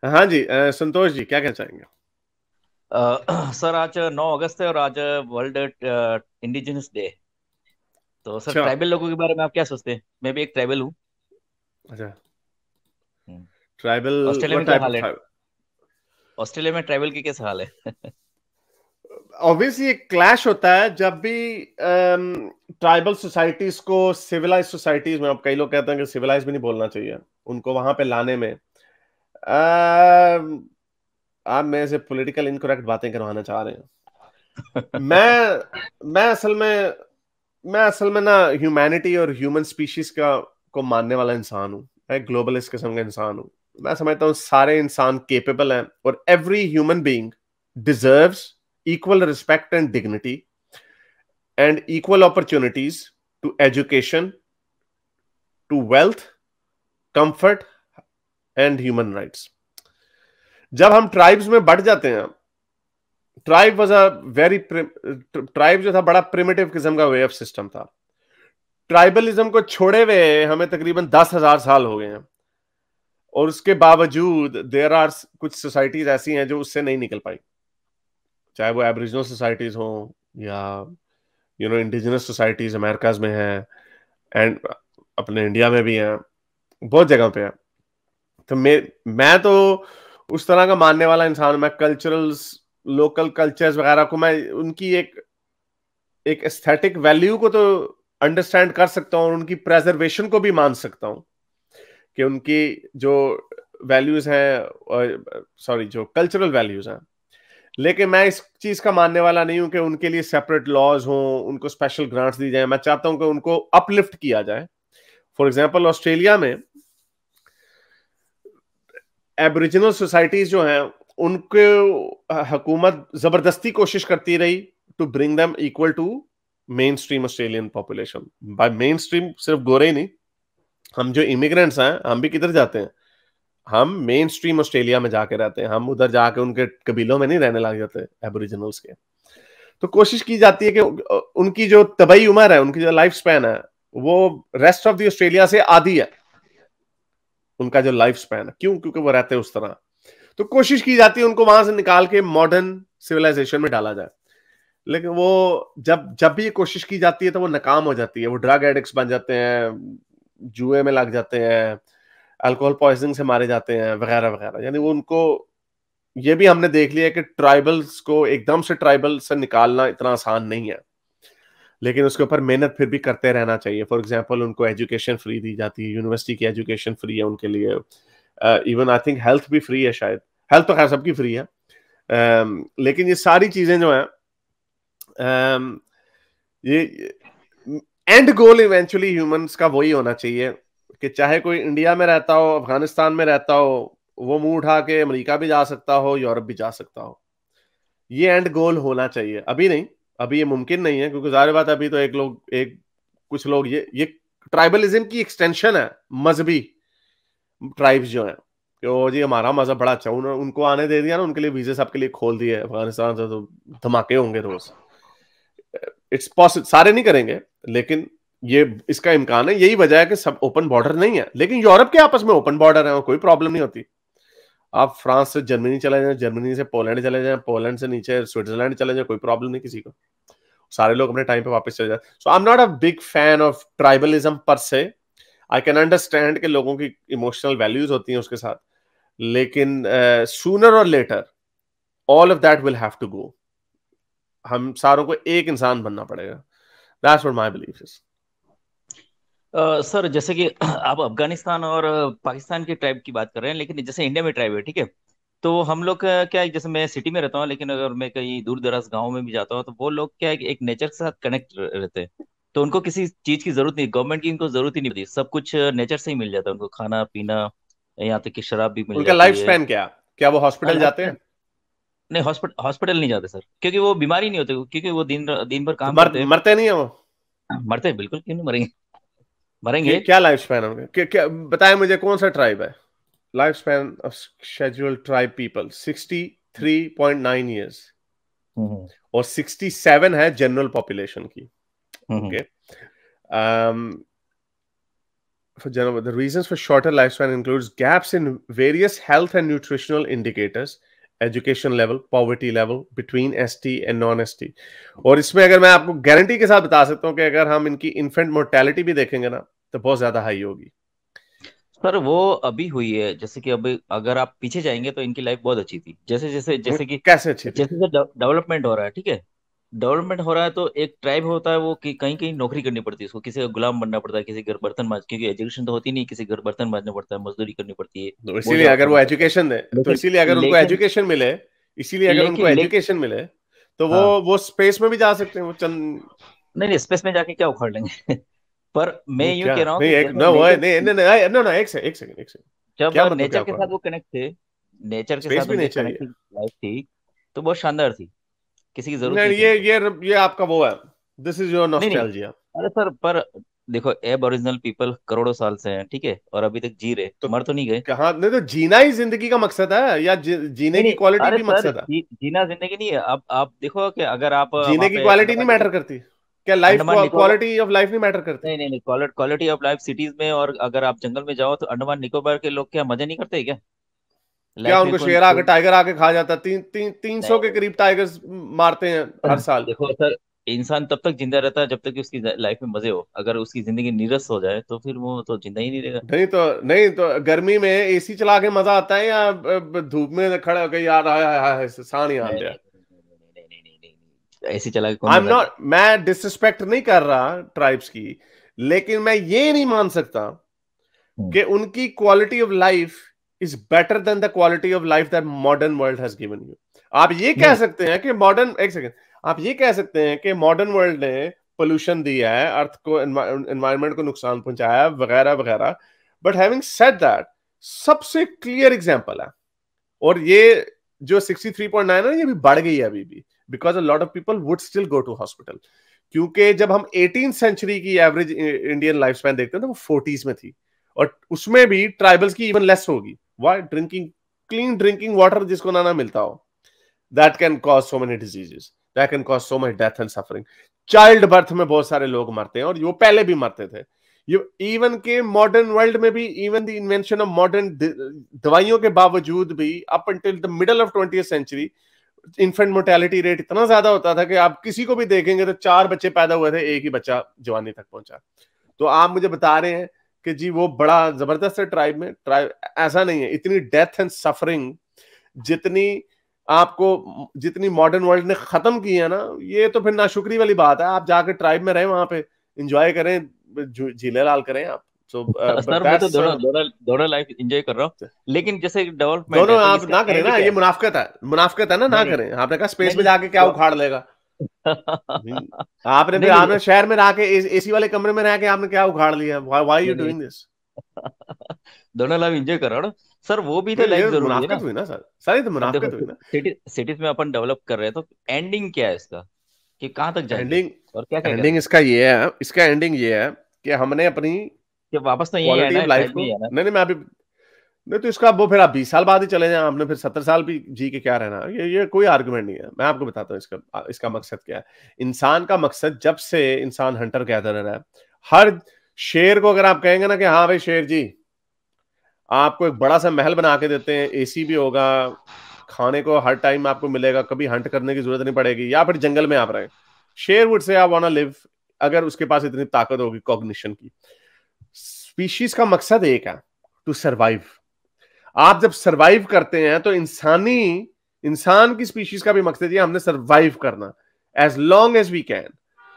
हाँ जी, संतोष जी क्या कहना चाहेंगे? सर आज 9 अगस्त है और आज वर्ल्ड इंडिजिनस डे। तो सर अच्छा। ट्राइबल लोगों के बारे में आप क्या सोचते हैं? मैं भी एक ट्राइबल हूँ। अच्छा। हम्म। ट्राइबल। ऑस्ट्रेलिया व्हाट में क्या टाइप ऑफ हाल है? ट्राइबल? ऑस्ट्रेलिया में ट्राइबल की कैसा हाल है? ऑब्वियसली एक क्लैश होता है जब भी ट्राइबल सोसाइटीज को सिविलाइज सोसाइटीज में, अब कई लोग कहते हैं कि सिविलाइज भी नहीं बोलना चाहिए उनको वहां पे लाने में। आप मेरे से पॉलिटिकल इनकरेक्ट बातें करवाना चाह रहे हैं। मैं मैं असल में मैं असल में ना ह्यूमैनिटी और ह्यूमन स्पीशीज का को मानने वाला इंसान हूं। मैं ग्लोबलिस्ट किस्म का इंसान हूं। मैं समझता हूं सारे इंसान केपेबल हैं और every human being deserves equal respect and dignity and equal opportunities to education, to wealth, comfort and human rights. जब हम ट्राइब्स में बढ़ जाते हैं, tribe was a very tribe जो था बड़ा प्रिमिटिव किस्म का वे ऑफ सिस्टम था। ट्राइबलिज्म को छोड़े हुए हमें तकरीबन 10,000 साल हो गए हैं और उसके बावजूद देर आर कुछ सोसाइटीज ऐसी हैं जो उससे नहीं निकल पाई, चाहे वो एबरिजिनल सोसाइटीज हो या इंडिजिनस सोसाइटीज अमेरिकाज में है एंड अपने इंडिया में भी है, बहुत जगह पे है। तो मैं तो उस तरह का मानने वाला इंसान हूं। मैं कल्चरल्स, लोकल कल्चर्स वगैरह को मैं उनकी एक एस्थेटिक वैल्यू को तो अंडरस्टैंड कर सकता हूँ और उनकी प्रेजर्वेशन को भी मान सकता हूँ कि उनकी जो वैल्यूज हैं, सॉरी जो कल्चरल वैल्यूज हैं। लेकिन मैं इस चीज का मानने वाला नहीं हूं कि उनके लिए सेपरेट लॉज हों, उनको स्पेशल ग्रांट्स दी जाए। मैं चाहता हूं कि उनको अपलिफ्ट किया जाए। फॉर एग्जाम्पल ऑस्ट्रेलिया में एबरिजिनल सोसाइटीज जो हैं उनको हुकूमत जबरदस्ती कोशिश करती रही to bring them equal to mainstream Australian population. By mainstream सिर्फ गोरे ही नहीं, हम जो इमिग्रेंट्स हैं हम भी किधर जाते हैं? हम मेन स्ट्रीम ऑस्ट्रेलिया में जाके रहते हैं। हम उधर जाके उनके कबीलों में नहीं रहने लग जाते एबोरिजिनल्स के। तो कोशिश की जाती है कि उनकी जो तबई उम्र है, उनकी जो लाइफ स्पैन है, वो रेस्ट ऑफ द ऑस्ट्रेलिया से आधी है। उनका जो लाइफ स्पैन है, क्यों? क्योंकि वो रहते हैं उस तरह। तो कोशिश की जाती है उनको वहां से निकाल के मॉडर्न सिविलाइजेशन में डाला जाए। लेकिन वो जब जब भी ये कोशिश की जाती है तो वो नाकाम हो जाती है। वो ड्रग एडिक्ट्स बन जाते हैं, जुए में लग जाते हैं, अल्कोहल पॉइजनिंग से मारे जाते हैं, वगैरह वगैरह। यानी वो उनको, ये भी हमने देख लिया कि ट्राइबल्स को एकदम से ट्राइबल से निकालना इतना आसान नहीं है, लेकिन उसके ऊपर मेहनत फिर भी करते रहना चाहिए। फॉर एग्जांपल उनको एजुकेशन फ्री दी जाती है, यूनिवर्सिटी की एजुकेशन फ्री है उनके लिए। इवन आई थिंक हेल्थ भी फ्री है शायद। हेल्थ तो खैर सबकी फ्री है। लेकिन ये सारी चीजें जो है, ये एंड गोल इवेंचुअली ह्यूमंस का वही होना चाहिए कि चाहे कोई इंडिया में रहता हो, अफगानिस्तान में रहता हो, वो मुंह उठा के अमेरिका भी जा सकता हो, यूरोप भी जा सकता हो। ये एंड गोल होना चाहिए। अभी नहीं, अभी ये मुमकिन नहीं है क्योंकि जाहिर बात है अभी तो एक कुछ लोग ये ट्राइबलिज्म की एक्सटेंशन है। मजहबी ट्राइब्स जो हैं कि वो जी हमारा मजहब बड़ा अच्छा, उनको आने दे दिया ना, उनके लिए वीजे सबके लिए खोल दिए अफगानिस्तान से, तो धमाके होंगे रोज। इट्स पॉसिबल, सारे नहीं करेंगे लेकिन ये इसका इम्कान है। यही वजह है कि सब ओपन बॉर्डर नहीं है, लेकिन यूरोप के आपस में ओपन बॉर्डर है और कोई प्रॉब्लम नहीं होती। आप फ्रांस से जर्मनी चले जाएं, जर्मनी से पोलैंड चले जाएं, पोलैंड से नीचे स्विट्जरलैंड चले जाएं, कोई प्रॉब्लम नहीं किसी को। सारे लोग अपने टाइम पे वापस चले जाए। So I am not a big fan of tribalism per se. I can understand कि लोगों की इमोशनल वैल्यूज होती हैं उसके साथ, लेकिन सूनर और later all of that will have to go. हम सारों को एक इंसान बनना पड़ेगा। That's what my belief is. Sir जैसे कि आप अफगानिस्तान और पाकिस्तान के ट्राइब की बात कर रहे हैं, लेकिन जैसे इंडिया में ट्राइब है, ठीक है। तो हम लोग का क्या है, जैसे मैं सिटी में रहता हूँ, लेकिन अगर मैं कहीं दूर दराज गाँव में भी जाता हूँ तो वो लोग क्या है कि एक नेचर के साथ कनेक्ट रहते हैं। तो उनको किसी चीज की जरूरत नहीं, गवर्नमेंट की इनको जरूरत ही नहीं पड़ती, सब कुछ नेचर से ही मिल जाता है उनको, खाना पीना, यहाँ तक कि शराब भी मिल उनका जाती लाइफ है। स्पैन क्या? क्या वो हॉस्पिटल लाइफ जाते हैं? नहीं, हॉस्पिटल हॉस्पिटल नहीं जाते सर, क्योंकि वो बीमारी नहीं होते, क्योंकि वो दिन दिन भर तो काम करते हैं। मरते नहीं है वो? मरते हैं बिल्कुल, क्यों नहीं मरेंगे? मरेंगे। क्या लाइफ स्पैन है उनका? क्या बताएं मुझे, कौन सा ट्राइब है? Life span of schedule tribe people 63.9 years hmm. और 67 है जनरल पॉपुलेशन की। Hmm. Okay. the reasons for shorter lifespan includes gaps in various health and nutritional indicators, education level, poverty level between ST and non ST। और इसमें अगर मैं आपको guarantee के साथ बता सकता हूं कि अगर हम इनकी इन्फेंट मोर्टेलिटी भी देखेंगे ना तो बहुत ज्यादा हाई होगी। सर वो अभी हुई है, जैसे कि अभी अगर आप पीछे जाएंगे तो इनकी लाइफ बहुत अच्छी थी, जैसे जैसे जैसे कि कैसे अच्छी थी? जैसे जैसे डेवलपमेंट हो रहा है, ठीक है। डेवलपमेंट हो रहा है तो एक ट्राइब होता है वो कि कहीं कहीं नौकरी करनी पड़ती है उसको, किसी का गुलाम बनना पड़ता है, किसी के घर बर्तन मांज, क्योंकि एजुकेशन तो होती नहीं, किसी के घर बर्तन मांजना पड़ता है, मजदूरी करनी पड़ती है, तो वो इसीलिए जॉब अगर करना वो पड़ता है। एजुकेशन दे, तो लेकिन इसीलिए अगर उनको लेकिन एजुकेशन मिले, इसीलिए अगर उनको लेकिन लेकिन एजुकेशन मिले तो वो हाँ, वो स्पेस में भी जा सकते हैं वो चंद। नहीं नहीं, स्पेस में जाके क्या उखाड़ लेंगे। पर मैं नहीं यूं क्या, कह रहा हूँ नहीं कि एक जैसे ना वो है, नेचर, नहीं नहीं नहीं नो नो एक सेकंड जब क्या मतलब क्या नेचर के साथ उखाड़ना? वो कनेक्ट थे, नेचर के स्पेस साथ भी नहीं उनके चाहिए। कनेक्टिंग लाइफ थी, तो बहुत शानदार थी, किसी की जरूरत नहीं नहीं थी उनको। ये आपका वो है, दिस इज योर नहीं नहीं, नॉस्टैल्जिया। अरे सर पर देखो, एब ओरिजिनल पीपल करोड़ों साल से हैं, ठीक है, और अभी तक जी रहे, तो मर तो नहीं गए। कहाँ, नहीं तो जीना ही जिंदगी का मकसद है या जीने नहीं की नहीं, क्वालिटी अरे भी सर मकसद है? जीना जिंदगी नहीं है। अब आप देखो कि अगर आप जीने वहाँ की पे क्वालिटी नहीं अंडमान मैटर निकोबार, करती? क्या life Andaman Nicobar, quality of life नहीं मैटर करती? नहीं नहीं नहीं, क्वालिटी ऑफ लाइफ सिटीज में, और अगर आप जंगल में जाओ तो अंडमान निकोबार के लोग क्या मजे नहीं करते क्या? क्या लाइफ में उनको कोई शेर आके, कोई टाइगर आके खा जाता है? 300 के नहीं। करीब टाइगर्स मारते हैं हर साल। देखो सर, इंसान तब तक जिंदा रहता है जब तक कि उसकी लाइफ में मजे हो, अगर उसकी जिंदगी नीरस हो जाए तो फिर वो तो जिंदा ही नहीं रहेगा। नहीं तो गर्मी में एसी चला के मजा आता है या धूप में खड़े होकर यार हाय हाय हाय सांड ही आन नहीं दिया? नहीं नहीं नहीं नहीं नहीं नहीं नहीं नहीं, ऐसी चला के कौन आई एम मजा ले। नॉट, मैं डिसरिस्पेक्ट नहीं कर रहा ट्राइब्स की, लेकिन मैं ये नहीं मान सकता हम्म, कि उनकी quality of life is better than the quality of life that modern world has given you. आप ये कह नहीं सकते हैं कि मॉडर्न, एक सेकंड, आप ये कह सकते हैं कि मॉडर्न वर्ल्ड ने पोल्यूशन दिया है, अर्थ को, एनवायरनमेंट को नुकसान पहुंचाया है, वगैरह वगैरह। बट हैविंग सेड दैट, सबसे क्लियर एग्जांपल है, और ये जो 63.9 है ये भी बढ़ गई है अभी भी, because a lot of people would still go to hospital. क्योंकि जब हम 18th सेंचुरी की एवरेज इंडियन लाइफ स्पैन देखते हैं तो वो 40s में थी, और उसमें भी ट्राइबल्स की इवन लेस होगी। Why? Drinking, clean drinking water जिसको ना मिलता हो, that can cause so many diseases, that can cause so much death and suffering. Child birth में बहुत सारे लोग मरते हैं, और वो पहले भी मरते थे। ये इवन के मॉडर्न वर्ल्ड में भी, even the invention of modern दवाइयों के बावजूद भी, up until the middle of 20th century, infant mortality rate इतना ज्यादा होता था कि आप किसी को भी देखेंगे तो 4 बच्चे पैदा हुए थे, एक ही बच्चा जवानी तक पहुंचा। तो आप मुझे बता रहे हैं कि जी वो बड़ा जबरदस्त है ट्राइब में? ट्राइब ऐसा नहीं है। इतनी डेथ एंड सफरिंग जितनी आपको, जितनी मॉडर्न वर्ल्ड ने खत्म की है ना, ये तो फिर नाशुक्री वाली बात है। आप जाकर ट्राइब में रहे, वहां पे एंजॉय करें, झीले लाल करें आप। सो सर मैं तो दैट्स, दोनों दोनों दोनों लाइफ एंजॉय कर रहा हूँ, लेकिन जैसे डेवलपमेंट है दोनों तो आप इसका ना करें एंड ना, क्या ये है? मुनाफकत है ना, ना नहीं नहीं करें। आपने कहा नहीं स्पेस में नहीं, जाके क्या उखाड़ लेगा? आपने फिर, नहीं नहीं आपने शहर में रह के, एसी वाले कमरे में रह के आपने क्या उखाड़ लिया? व्हाई यू नहीं नहीं, डूइंग दिस? दोनों लाइफ एंजॉय कर रहा हूँ ना सर, वो भी तो नहीं लाइफ ये जरूरी है ना। मुनाफकत हुई ना सर, सारी तो अब देखो, मुनाफकत हुई ना। सिटीज में अपन डेवलप कर रहे हैं तो एंडिंग क्या है इसका, कि कहाँ तक जाएंगे एंडिंग, और क्या क्या एंडिंग करेंगे? इसका ये है, इसका एंडिंग ये है कि हमने अपनी कि वापस तो यही है क्वालिटी ना, ऑफ लाइफ ट्राइब में को, ही है ना। नहीं नहीं मैं अभी, नहीं तो इसका वो फिर आप 20 साल बाद ही चले जाएं, आपने फिर 70 साल भी जी के क्या रहना? ये कोई आर्गुमेंट नहीं है। मैं आपको बताता हूँ इसका इसका मकसद क्या है। इंसान का मकसद, जब से इंसान हंटर गैदरर है, हर शेर को अगर आप कहेंगे ना कि हाँ भाई शेर जी, आपको एक बड़ा सा महल बना के देते हैं, एसी भी होगा, खाने को हर टाइम आपको मिलेगा, कभी हंट करने की जरूरत नहीं पड़ेगी, या फिर जंगल में आप रहे, शेर would say I want live, अगर उसके पास इतनी ताकत होगी कॉग्निशन की। स्पीशीज का मकसद एक है, टू सर्वाइव। आप जब सरवाइव करते हैं तो इंसान की स्पीशीज का भी मकसद ये, हमने सरवाइव करना as long as we can.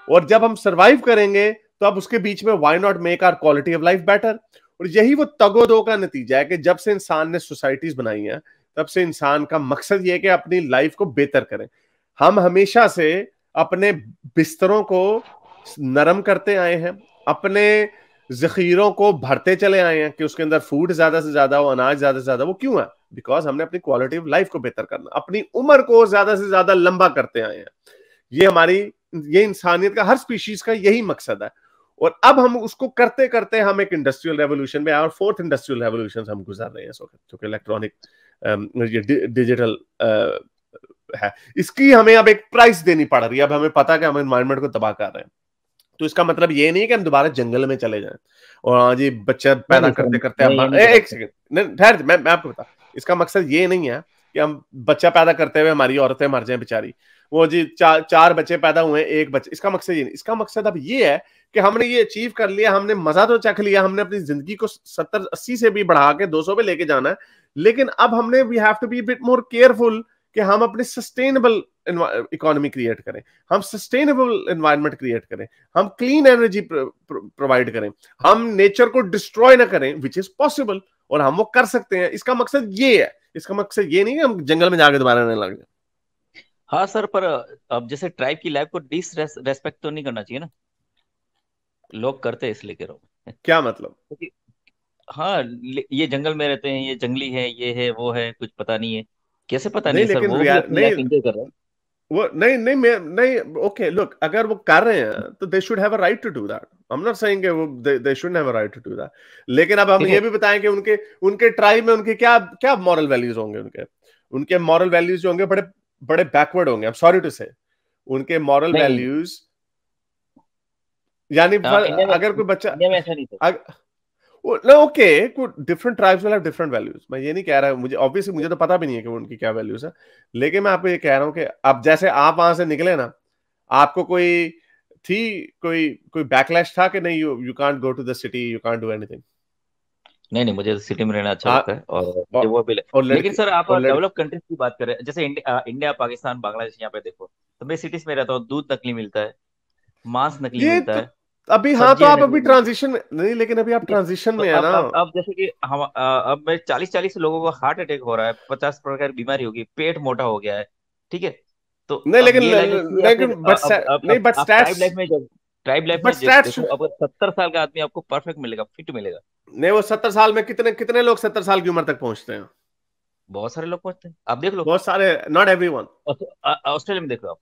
और जब हम सरवाइव करेंगे तो अब उसके बीच में why not make our quality of life better? और यही वो तगोदो का नतीजा है कि जब से इंसान ने सोसाइटीज बनाई हैं, तब से इंसान का मकसद ये है कि अपनी लाइफ को बेहतर करें। हम हमेशा से अपने बिस्तरों को नरम करते आए हैं, अपने जखीरों को भरते चले आए हैं कि उसके अंदर फूड ज्यादा से ज्यादा हो, अनाज ज्यादा से ज्यादा। वो क्यों है? बिकॉज हमने अपनी क्वालिटी ऑफ लाइफ को बेहतर करना, अपनी उम्र को ज्यादा से ज्यादा लंबा करते आए हैं। ये हमारी, ये इंसानियत का, हर स्पीशीज का यही मकसद है। और अब हम उसको करते करते हम एक इंडस्ट्रियल रेवोल्यूशन में आए, और फोर्थ इंडस्ट्रियल रेवोल्यूशन हम गुजर रहे हैं इस वक्त, जो कि इलेक्ट्रॉनिक, ये डिजिटल है। इसकी हमें अब एक प्राइस देनी पड़ रही है। अब हमें पता है कि हम एनवायरनमेंट को तबाह कर रहे हैं। तो इसका मतलब ये नहीं कि हम दोबारा जंगल में चले जाएं और हाँ जी बच्चा नहीं पैदा नहीं सर, करते करते मैं हम ये नहीं कह एक सकता। सेकंड नहीं ठहर मैं आपको बता, इसका मकसद ये नहीं है कि हम बच्चा पैदा करते हुए हमारी औरतें मर जाएं बेचारी, वो जी चार बच्चे पैदा हुए एक बच्चे, इसका मकसद ये नहीं। इसका मकसद अब ये है कि हमने ये अचीव कर लिया, हमने मजा तो चख लिया, हमने अपनी जिंदगी को 70-80 से भी बढ़ा के 200 पे लेके जाना है, लेकिन अब हमने we have to be bit more careful कि हम अपने सस्टेनेबल इकोनॉमी क्रिएट करें, हम सस्टेनेबल एनवायरनमेंट क्रिएट करें, हम क्लीन एनर्जी प्रोवाइड करें, हम नेचर को डिस्ट्रॉय ना करें, विच इज पॉसिबल, और हम वो कर सकते हैं। इसका मकसद ये है, इसका मकसद ये नहीं है हम जंगल में जाके दोबारा रहने लग जाए। हाँ सर, पर अब जैसे ट्राइब की लाइफ को डिसरेस्पेक्ट तो नहीं करना चाहिए ना, लोग करते हैं इसलिए कह रहा हूँ। क्या मतलब? क्योंकि हाँ, ये जंगल में रहते हैं, ये जंगली है, ये है वो है, कुछ पता नहीं है। कैसे पता नहीं नहीं है सर, लेकिन वो भी रियल अपनी नहीं, लाइफ एंजॉय कर रहे हैं। वो नहीं नहीं मैं नहीं, ओके लुक, अगर वो कर रहे हैं तो they should have a right to do that, I am not saying वो they should have a right to do that, लेकिन अब हम ठीक ये है। भी बताएं कि उनके उनके ट्राइब में उनके क्या क्या मॉरल वैल्यूज होंगे, उनके उनके मॉरल वैल्यूज जो होंगे बड़े बड़े बैकवर्ड होंगे, आई एम सॉरी टू से, उनके मॉरल नहीं नहीं, वैल्यूज यानी अगर कोई बच्चा इंडिया में ऐसा नहीं sir. Okay, different tribes will have different values, मैं ये नहीं कह रहा, मुझे ऑब्वियसली मुझे तो पता भी नहीं है कि उनकी क्या वैल्यूज है, लेकिन मैं आपको ये कह रहा हूँ कि अब जैसे आप वहां से निकले ना, आपको कोई थी कोई कोई बैकलैश था कि नहीं, you can't go to the city, you can't do anything? नहीं नहीं, मुझे सिटी में रहना अच्छा आ लगता है, और मुझे और, वो भी और लेकिन लड़की सर आप और लड़की डेवलप कंट्रीज की बात कर रहे हैं, जैसे इंडिया पाकिस्तान बांग्लादेश, यहाँ पे देखो, तो मैं सिटीज में रहता हूँ, दूध नकली मिलता है, मांस नकली ये मिलता तो है, अभी, हाँ तो सब्जियां आप नकली अभी मिलती है। ट्रांजिशन में नहीं, लेकिन अभी आप ठीक है। ट्रांजिशन तो में है ना। अब जैसे कि हम अब मैं 40-40 लोगों को हार्ट अटैक हो रहा है, 50 प्रकार की बीमारी होगी, पेट मोटा हो गया है। ठीक है। तो नहीं अब लेकिन ये लाइफ अच्छी है, या फिर लेकिन नहीं बट आप स्टैट्स, ट्राइब लाइफ में बट स्टैट्स देखो, अब 70 साल का आदमी आपको परफेक्ट मिलेगा, फिट मिलेगा। नहीं, वो 70 साल में कितने कितने लोग 70 साल की उम्र तक पहुंचते हैं? बहुत सारे लोग पहुंचते हैं, आप देख लो। बहुत सारे, नॉट एवरीवन। ऑस्ट्रेलिया में देख लो आप,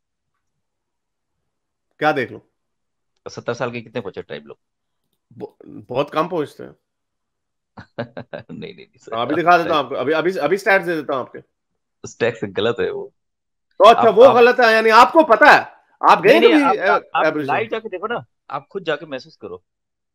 क्या देख लो? 70 साल के कितने पहुंचे ट्राइब लोग। बहुत कम पहुंचते हैं। नहीं नहीं नहीं अभी सर, दिखा देता हूँ आपको, अभी अभी अभी स्टैट्स दे देता हूँ आपके। टैक्स गलत है वो। तो अच्छा वो आप गलत है, यानी आपको पता है? आप गए नहीं नहीं, कभी आप एब्रिजिन? लाइव जाके देखो ना, आप खुद जाके महसूस करो।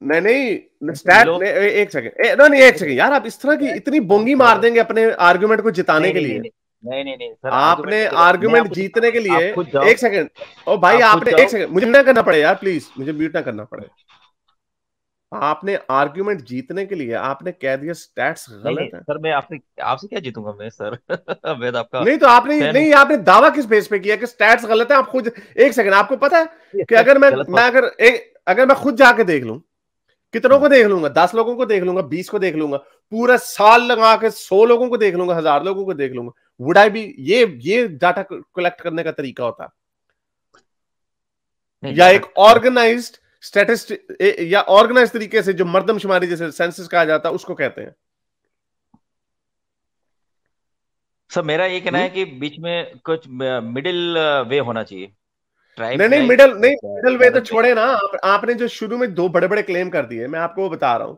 नहीं नहीं ऐसे स्टैट लोग, एक सेकंड, नहीं नहीं एक सेकंड यार, आप इस तरह की इतनी बोंगी मार देंगे अपने आर्गुमेंट को जिताने नहीं के नहीं नहीं लिए। नहीं नहीं नहीं नहीं सर, आर्गुमेंट आपने नहीं करो, मैं आर्गुमेंट आपको जीतने के लिए, आप खुद जाओ, एक सेकंड, ओ भाई आप खुद आपने, एक जाओ। सेकंड, मुझे ना करना पड़े यार प्लीज, मुझे म्यूट ना करना पड़े। आपने आर्गुमेंट जीतने के लिए आपने कह दिया स्टैट्स नहीं नहीं गलत है। सर, मैं आपसे आपसे क्या जीतूंगा मैं सर। मैं तो आपका नहीं तो आपने फैन हूँ। नहीं, आपने दावा किस बेस पे किया कि स्टैट्स गलत है? आप खुद, एक सेकंड, आपको पता है ये कि सर अगर मैं गलत मैं बात। अगर एक अगर मैं खुद जाके देख लूं, कितनों हम्म, को देख लूंगा, 10 लोगों को देख लूंगा, 20 को देख लूंगा, पूरा साल लगा के 100 लोगों को देख लूंगा, 1000 लोगों को देख लूंगा, वुड आई बी, ये डाटा कलेक्ट करने का तरीका होता है? नहीं या डाटा एक कलेक्ट। ऑर्गेनाइज्ड स्टैटिस्टिक, या ऑर्गेनाइज तरीके से जो मर्दमशुमारी जैसे सेंसस कहा जाता है उसको कहते हैं। सर मेरा ये कहना हम्म? है कि बीच में कुछ मिडिल वे होना चाहिए, नहीं ट्राइब नहीं लाइफ, मिडल नहीं, मिडल वे तो ट्राइबल लाइफ। छोड़े ना, आपने जो शुरू में दो बड़े बड़े क्लेम कर दिए, मैं आपको वो बता रहा हूं,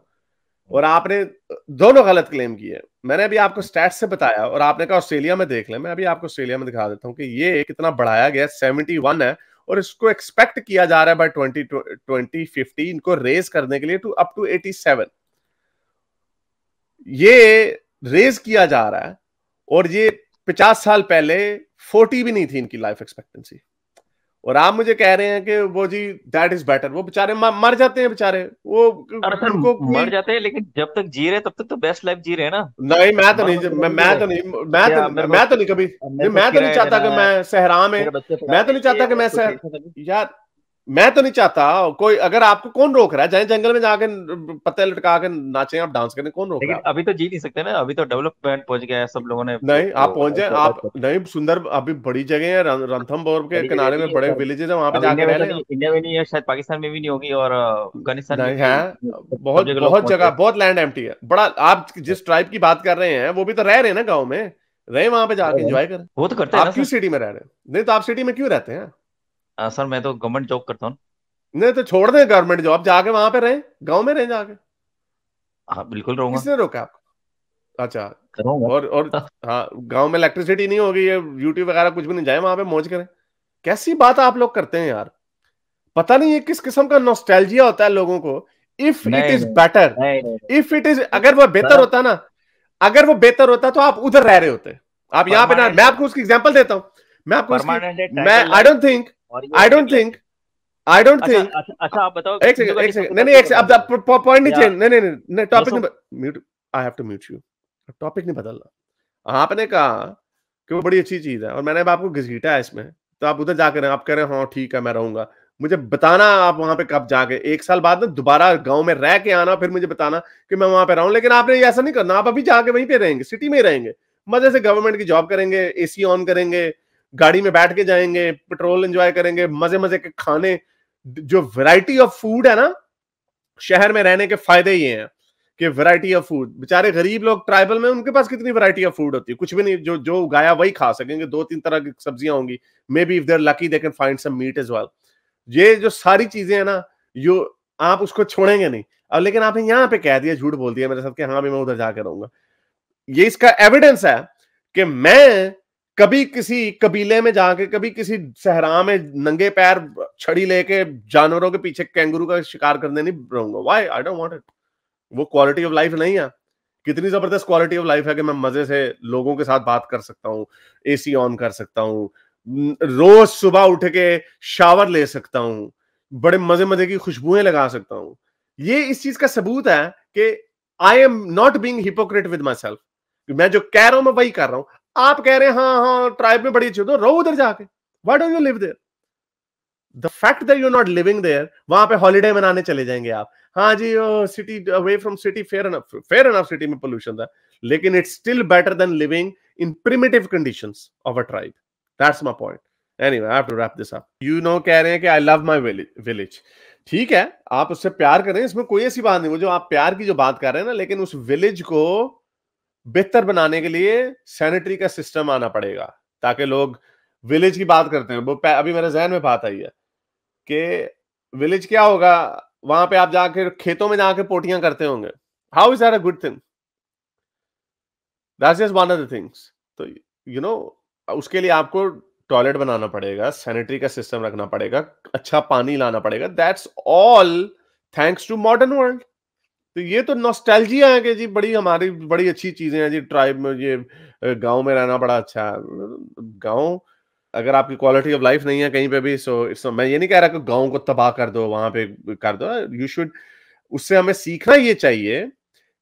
और आपने दोनों गलत क्लेम किए। मैंने अभी आपको स्टैट्स से बताया और आपने कहा ऑस्ट्रेलिया में देख लें, मैं अभी आपको ऑस्ट्रेलिया में दिखा देता हूं कि ये कितना बढ़ाया गया, 71 है, और इसको एक्सपेक्ट किया जा रहा है बाय 2050 इनको रेज करने के लिए टू अप टू 87, ये रेज किया जा रहा है, और ये 50 साल पहले 40 भी नहीं थी इनकी लाइफ एक्सपेक्टेंसी, और आप मुझे कह रहे हैं कि वो जी दैट इज बेटर। वो बेचारे मर जाते हैं बेचारे, वो अरे सर, उनको मर कोई, जाते हैं, लेकिन जब तक जी रहे तब तक तो बेस्ट लाइफ जी रहे हैं ना। नहीं मैं तो मर मर नहीं, के थोड़ी जी रहे हैं। क्या मेरे को मैं तो नहीं कभी, मेरे नहीं को मैं तो नहीं किराया चाहता देना कि है, मैं सहरा में, मेरे बच्चे मैं तो पढ़ाने नहीं ये चाहता कि वो, मैं कोई टेंशन नहीं। यार मैं तो नहीं चाहता कोई, अगर आपको कौन रोक रहा है, जाए जंगल में जाके पत्ते लटका के नाचें, आप डांस करें, कौन रोक रहा लेकिन है आपको? अभी तो जी नहीं सकते ना, अभी तो डेवलपमेंट पहुंच गया है, सब लोगों ने नहीं आप पहुंच जाए, survive आप कर लिया। नहीं, सुंदर अभी बड़ी जगह है, रणथंभौर के बड़ी जगह किनारे नहीं में है बड़े सर, विलेजेस है, वहां पे अब जाके इंडिया में रह तो लें नहीं, आप। इंडिया में नहीं है, शायद पाकिस्तान में भी नहीं होगी, और अफगानिस्तान में नहीं भी है, सब जगह लोग बहुत पहुंच जगह, गए। बहुत लैंड एम्प्टी है बड़ा। आप जिस ट्राइब की बात कर रहे हैं वो भी तो रह रहे हैं ना गाँव में, रहे वहां पे जाके एंजॉय करें। वो तो करते हैं ना आप क्यों सर। सिटी में रह रहे हैं? नहीं तो आप सिटी में क्यों रहते हैं? सर मैं तो गवर्नमेंट जॉब करता हूँ। नहीं तो छोड़ दें गवर्नमेंट जॉब, जाके वहां पे रहें, गांव में रहें जाके। हाँ बिल्कुल रहूंगा, किसने रोका आपको? अच्छा, करूंगा। और हाँ, गांव में इलेक्ट्रिसिटी नहीं होगी, ये यूट्यूब वगैरह कुछ भी नहीं, जाए वहां पे मौज करें। कैसी बात आप लोग करते हैं यार? पता नहीं ये किस किस्म का नॉस्टैल्जिया होता है लोगों को। इफ इट नहीं इज नहीं बेटर, नहीं नहीं इफ इट इज, अगर वो सर, बेहतर होता ना, अगर वो बेहतर होता तो आप उधर रह रहे होते, आप यहां पे ना। परमानेंट मैं है, आपको उसकी एग्जांपल देता हूं, मैं आपको उसकी, परमानेंट है, मैं tribal I life, don't think, और ये आई मिडिल डोंट क्लास थिंक, है। आई डोंट अच्छा थिंक। अच्छा अच्छा, आप बताओ एक सेकंड, हिंदू एक कंडीशन सेकंड, के नहीं साथ नहीं, क्या एक सेकंड, बदल गया, अब पॉइंट नहीं या चेंज, नहीं नहीं नहीं, टॉपिक 200? नहीं, mute, I have to mute you, topic नहीं बदलना। आपने कहा कि वो बड़ी अच्छी चीज है और मैंने अब आपको घसीटा है इसमें, तो आप उधर जाकर आप कह रहे हैं हाँ ठीक है मैं रहूंगा। मुझे बताना आप वहां पे कब जाके, एक साल बाद ना दोबारा गांव में रह के आना, फिर मुझे बताना कि मैं वहां पे रहूं। लेकिन आपने ऐसा नहीं करना, आप अभी जाके वहीं पे रहेंगे, सिटी में ही रहेंगे, मजे से गवर्नमेंट की जॉब करेंगे, एसी ऑन करेंगे, गाड़ी में बैठ के जाएंगे, पेट्रोल एंजॉय करेंगे, मजे मजे के खाने। जो वैरायटी ऑफ फूड है ना, शहर में रहने के फायदे ये हैं कि वैरायटी ऑफ फूड। बेचारे गरीब लोग ट्राइबल में, उनके पास कितनी वैरायटी ऑफ फूड होती है, कुछ भी नहीं, जो जो उगाया वही खा सकेंगे, 2-3 तरह की सब्जियां होंगी, maybe if they're lucky they can find some meat as well. ये जो सारी चीजें हैं ना, यो आप उसको छोड़ेंगे नहीं। अब लेकिन आपने यहां पे कह दिया, झूठ बोल दिया मेरे साथ कि हाँ भी मैं उधर जाकर रहूंगा। ये इसका एविडेंस है कि मैं कभी किसी कबीले में जाके, कभी किसी सहरा में नंगे पैर छड़ी लेके जानवरों के पीछे कैंगरू का शिकार करने नहीं रहूंगा। Why? I don't want it. वो क्वालिटी ऑफ लाइफ नहीं है। कितनी जबरदस्त क्वालिटी ऑफ लाइफ है कि मैं मजे से लोगों के साथ बात कर सकता हूँ, एसी ऑन कर सकता हूँ, रोज सुबह उठ के शावर ले सकता हूँ, बड़े मजे मजे की खुशबुएं लगा सकता हूँ। ये इस चीज का सबूत है कि आई am not being hypocrite with my self. मैं जो कह रहा हूं मैं वही कर रहा हूं। आप कह रहे हैं हाँ हाँ ट्राइब में बड़ी अच्छी हो, तो रहो उधर जाके। Why don't you live there? The fact that you not living there, वहां पे हॉलीडे मनाने चले जाएंगे आप, हाँ जी city, away from city, fair enough city में पोल्यूशन था, लेकिन it's still better than living in primitive conditions of a tribe. That's my point. Anyway, I have to wrap this up. You know, कह रहे हैं कि I love my village. ठीक है, आप उससे प्यार करें, इसमें कोई ऐसी बात नहीं। वो जो आप प्यार की जो बात कर रहे हैं ना, लेकिन उस विलेज को बेहतर बनाने के लिए सैनिटरी का सिस्टम आना पड़ेगा, ताकि लोग विलेज की बात करते हैं। वो अभी मेरे जहन में बात आई है कि विलेज क्या होगा, वहां पे आप जाके खेतों में जाके पोटियां करते होंगे। How is that a good thing? That's just one of the things. तो यू नो, उसके लिए आपको टॉयलेट बनाना पड़ेगा, सैनिटरी का सिस्टम रखना पड़ेगा, अच्छा पानी लाना पड़ेगा। That's all thanks to modern world. तो ये तो नॉस्टैल्जिया है कि जी बड़ी हमारी बड़ी अच्छी चीजें हैं जी ट्राइब में, ये गांव में रहना बड़ा अच्छा है। गांव, अगर आपकी क्वालिटी ऑफ लाइफ नहीं है कहीं पे भी, सो मैं ये नहीं कह रहा कि गांव को तबाह कर दो, वहां पे कर दो। यू शुड, उससे हमें सीखना ये चाहिए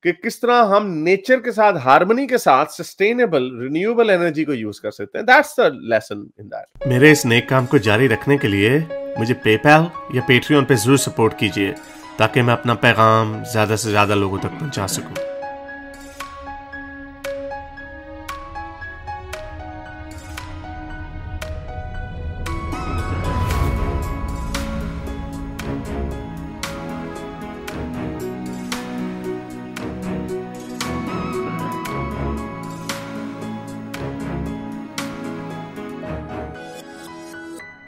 कि किस तरह हम नेचर के साथ, हार्मनी के साथ सस्टेनेबल रिन्यूएबल एनर्जी को यूज कर सकते हैं। That's the lesson in that. मेरे इस नेक काम को जारी रखने के लिए मुझे पेपैल या पेट्रियन पे जरूर सपोर्ट कीजिए, ताकि मैं अपना पैगाम ज्यादा से ज्यादा लोगों तक पहुंचा सकूं।